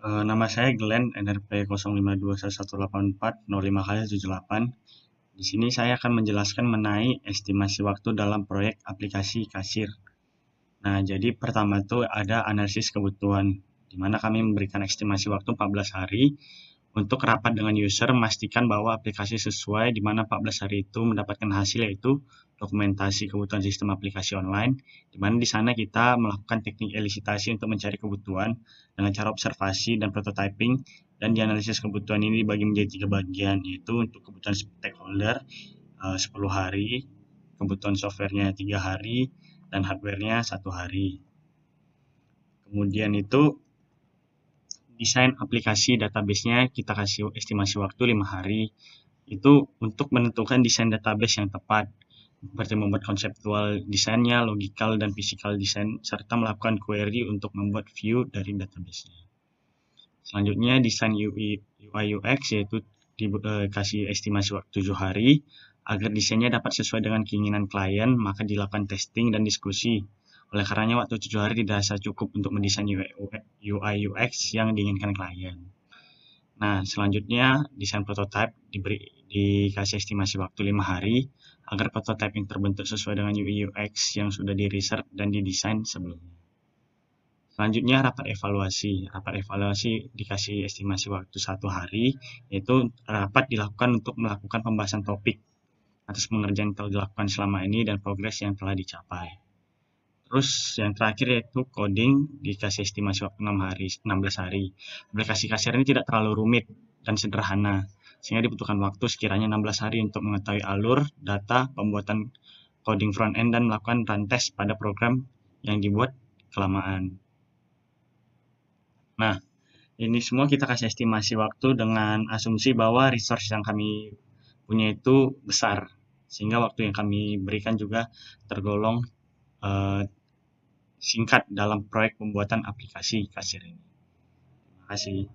Nama saya Glenn, NRP 05211840 Di sini saya akan menjelaskan mengenai estimasi waktu dalam proyek aplikasi kasir. Nah, jadi pertama itu ada analisis kebutuhan, di mana kami memberikan estimasi waktu 14 hari untuk rapat dengan user, memastikan bahwa aplikasi sesuai, di mana 14 hari itu mendapatkan hasil yaitu dokumentasi kebutuhan sistem aplikasi online, di mana di sana kita melakukan teknik elisitasi untuk mencari kebutuhan dengan cara observasi dan prototyping, dan dianalisis kebutuhan ini dibagi menjadi 3 bagian, yaitu untuk kebutuhan stakeholder 10 hari, kebutuhan softwarenya 3 hari, dan hardwarenya 1 hari. Kemudian itu desain aplikasi database-nya kita kasih estimasi waktu 5 hari. Itu untuk menentukan desain database yang tepat, seperti membuat konseptual desainnya, logical dan physical design, serta melakukan query untuk membuat view dari database-nya. Selanjutnya desain UI UX, yaitu dikasih estimasi waktu 7 hari. Agar desainnya dapat sesuai dengan keinginan klien, maka dilakukan testing dan diskusi. Oleh karenanya waktu 7 hari tidak cukup untuk mendesain UI UX yang diinginkan klien. Nah, selanjutnya desain prototype dikasih estimasi waktu 5 hari agar prototype yang terbentuk sesuai dengan UI UX yang sudah di research dan didesain sebelumnya. Selanjutnya rapat evaluasi. Rapat evaluasi dikasih estimasi waktu 1 hari, yaitu rapat dilakukan untuk melakukan pembahasan topik atas pengerjaan yang telah dilakukan selama ini dan progres yang telah dicapai. Terus yang terakhir yaitu coding, dikasih estimasi waktu 16 hari. Aplikasi kasir ini tidak terlalu rumit dan sederhana, sehingga dibutuhkan waktu sekiranya 16 hari untuk mengetahui alur, data, pembuatan coding front end dan melakukan run test pada program yang dibuat kelamaan. Nah, ini semua kita kasih estimasi waktu dengan asumsi bahwa resource yang kami punya itu besar, sehingga waktu yang kami berikan juga tergolong eh, singkat dalam proyek pembuatan aplikasi kasir ini. Terima kasih.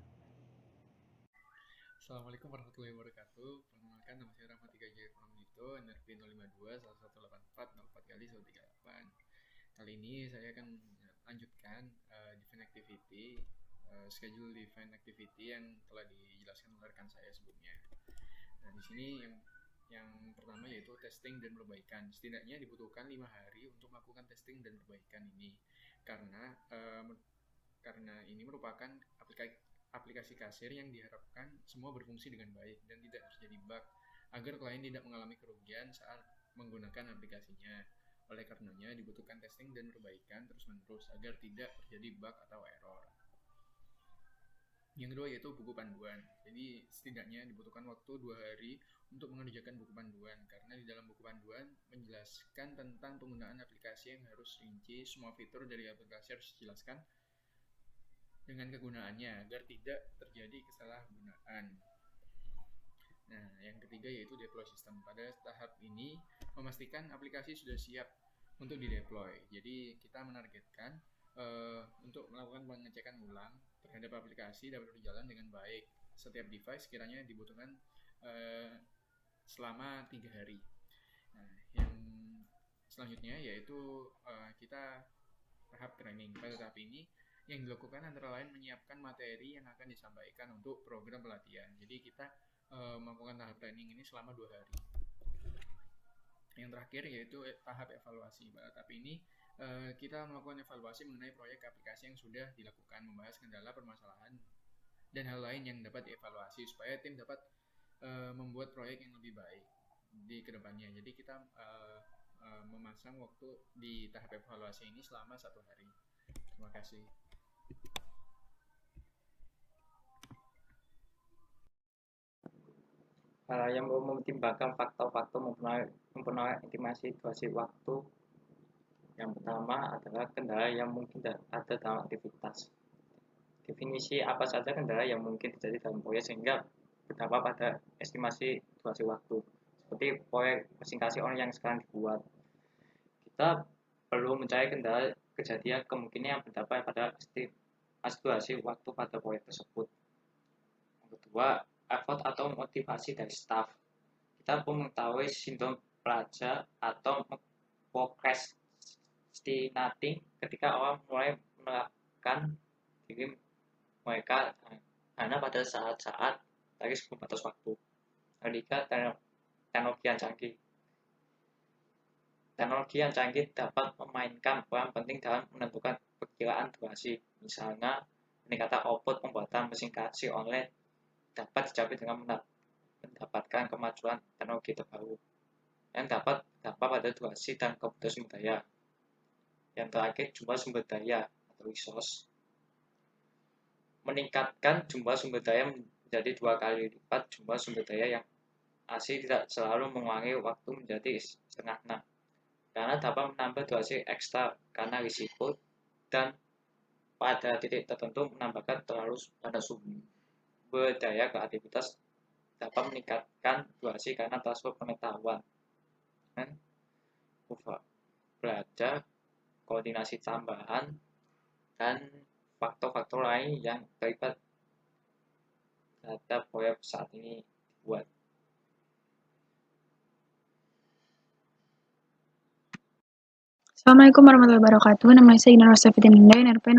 Assalamualaikum warahmatullahi wabarakatuh. Perkenalkan, nama saya Rahmat Tiga Jaya Pramudito, NRP 052-1184-4 Kali ini saya akan lanjutkan define activity, schedule define activity yang telah dijelaskan oleh rekan saya sebelumnya. Nah, di sini yang pertama yaitu testing dan perbaikan. Setidaknya dibutuhkan 5 hari untuk melakukan testing dan perbaikan ini, karena ini merupakan aplikasi kasir yang diharapkan semua berfungsi dengan baik dan tidak terjadi bug, agar klien tidak mengalami kerugian saat menggunakan aplikasinya. Oleh karenanya dibutuhkan testing dan perbaikan terus-menerus agar tidak terjadi bug atau error. Yang kedua yaitu buku panduan. Jadi setidaknya dibutuhkan waktu 2 hari untuk mengerjakan buku panduan, karena di dalam buku panduan menjelaskan tentang penggunaan aplikasi yang harus rinci, semua fitur dari aplikasi harus dijelaskan dengan kegunaannya agar tidak terjadi kesalahgunaan. Nah, yang ketiga yaitu deploy system. Pada tahap ini memastikan aplikasi sudah siap untuk dideploy. Jadi kita menargetkan untuk melakukan pengecekan ulang terhadap aplikasi dapat berjalan dengan baik. Setiap device kiranya dibutuhkan selama 3 hari. Nah, yang selanjutnya yaitu kita tahap training. Pada tahap ini yang dilakukan antara lain menyiapkan materi yang akan disampaikan untuk program pelatihan. Jadi kita melakukan tahap training ini selama 2 hari. Yang terakhir yaitu tahap evaluasi. Pada tahap ini kita melakukan evaluasi mengenai proyek aplikasi yang sudah dilakukan, membahas kendala, permasalahan, dan hal lain yang dapat dievaluasi supaya tim dapat membuat proyek yang lebih baik di kedepannya. Jadi kita memasang waktu di tahap evaluasi ini selama 1 hari. Terima kasih. Yang mempertimbangkan faktor-faktor mempengaruhi estimasi durasi waktu. Yang pertama adalah kendala yang mungkin ada dalam aktivitas. Definisi apa saja kendala yang mungkin terjadi dalam proyek sehingga berdampak pada estimasi durasi waktu. Seperti proyek mesin kasir online yang sekarang dibuat. Kita perlu mencari kendala kejadian kemungkinan yang berdampak pada estimasi durasi waktu pada proyek tersebut. Yang kedua, effort atau motivasi dari staff. Kita perlu mengetahui sindrom pelajar atau procrastinating ketika orang mulai melakukan diri mereka hanya pada saat-saat lagi sebelum batas waktu. Ketiga, teknologi yang canggih. Teknologi yang canggih dapat memainkan peran penting dalam menentukan perkiraan durasi. Misalnya, peningkatan output pembuatan mesin kasir online dapat dicapai dengan mendapatkan kemajuan teknologi terbaru yang dapat pada durasi dan kebutuhan sumber daya. Yang terakhir, jumlah sumber daya atau resource. Meningkatkan jumlah sumber daya menjadi 2 kali lipat jumlah sumber daya yang asli tidak selalu mengurangi waktu menjadi setengah 6. Karena dapat menambah durasi ekstra karena risiko dan pada titik tertentu menambahkan terlalu banyak sumber daya ke aktivitas dapat meningkatkan durasi karena transfer pengetahuan dan belajar, koordinasi tambahan, dan faktor-faktor lain yang terlibat terhadap proyek saat ini dibuat. Assalamualaikum warahmatullahi wabarakatuh. Nama saya Ina Rosafitin Linda, NRP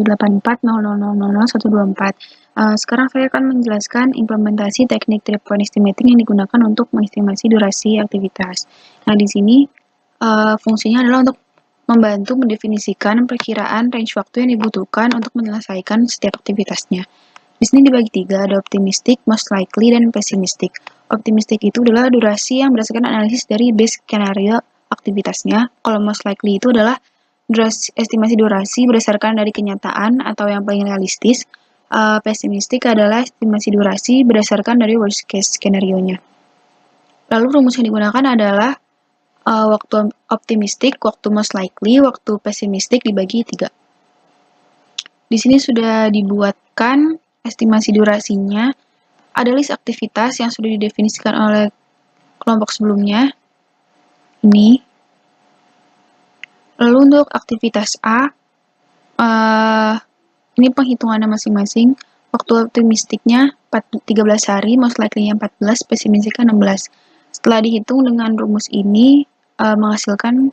05218400000124. Sekarang saya akan menjelaskan implementasi teknik 3-point estimating yang digunakan untuk mengestimasi durasi aktivitas. Nah, di sini fungsinya adalah untuk membantu mendefinisikan perkiraan range waktu yang dibutuhkan untuk menyelesaikan setiap aktivitasnya. Di sini dibagi 3, ada optimistic, most likely, dan pessimistic. Optimistic itu adalah durasi yang berdasarkan analisis dari base skenario aktivitasnya. Kalau most likely itu adalah estimasi durasi berdasarkan dari kenyataan atau yang paling realistis. Pessimistic adalah estimasi durasi berdasarkan dari worst case skenario-nya. Lalu rumus yang digunakan adalah waktu optimistic, waktu most likely, waktu pessimistic dibagi 3. Di sini sudah dibuatkan estimasi durasinya. Ada list aktivitas yang sudah didefinisikan oleh kelompok sebelumnya. Ini. Lalu untuk aktivitas A, ini penghitungannya masing-masing. Waktu optimistiknya 13 hari, most likely-nya 14, pessimistiknya 16. Setelah dihitung dengan rumus ini, menghasilkan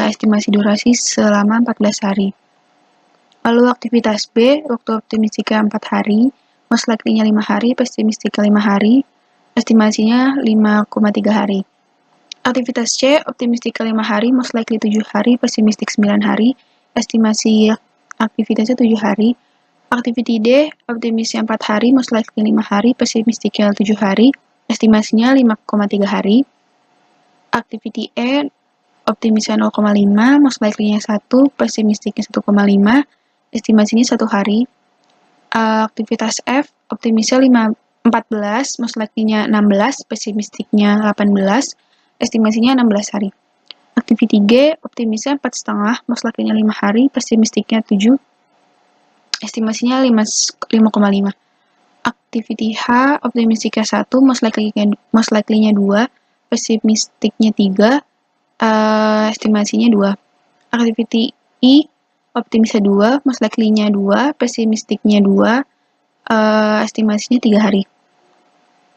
estimasi durasi selama 14 hari. Lalu aktivitas B, waktu optimistiknya 4 hari, most likely-nya 5 hari, pessimistiknya 5 hari, estimasinya 5,3 hari. Aktivitas C, optimistiknya 5 hari, most likely 7 hari, pessimistik 9 hari, estimasi aktivitasnya 7 hari. Activity D, optimisnya 4 hari, most likely 5 hari, pessimistiknya 7 hari, estimasinya 5,3 hari. Activity E, optimisnya 0,5, most likely-nya 1, pessimistiknya 1,5, estimasinya 1 hari. Aktivitas F, optimisnya 14, most likely-nya 16, pessimistiknya 18, estimasinya 16 hari. Activity G, optimisnya 4,5, most likely-nya 5 hari, pessimistiknya 7, estimasinya 5,5. Activity H, optimistiknya 1, most likely-nya 2, pessimistiknya 3, estimasinya 2. Activity I, optimisnya 2, most likely-nya 2, pessimistiknya 2, estimasinya 3 hari.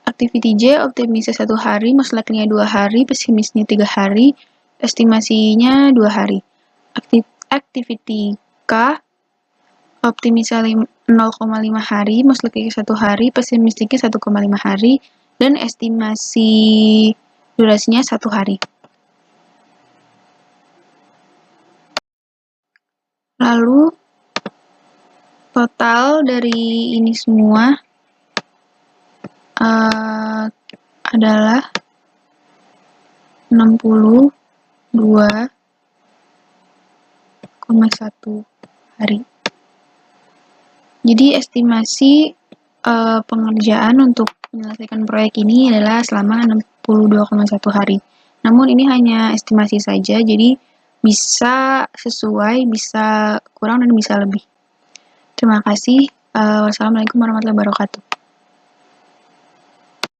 Activity J, optimisnya 1 hari, most likely-nya 2 hari, pessimisnya 3 hari, estimasinya 2 hari. Activity K, optimisnya 0,5 hari, most likely-nya 1 hari, pessimistiknya 1,5 hari, dan estimasi durasinya 1 hari. Lalu total dari ini semua adalah 62,1 hari. Jadi estimasi pengerjaan untuk menyelesaikan proyek ini adalah selama 62,1 hari. Namun ini hanya estimasi saja, jadi bisa sesuai, bisa kurang, dan bisa lebih. Terima kasih. Wassalamualaikum warahmatullahi wabarakatuh.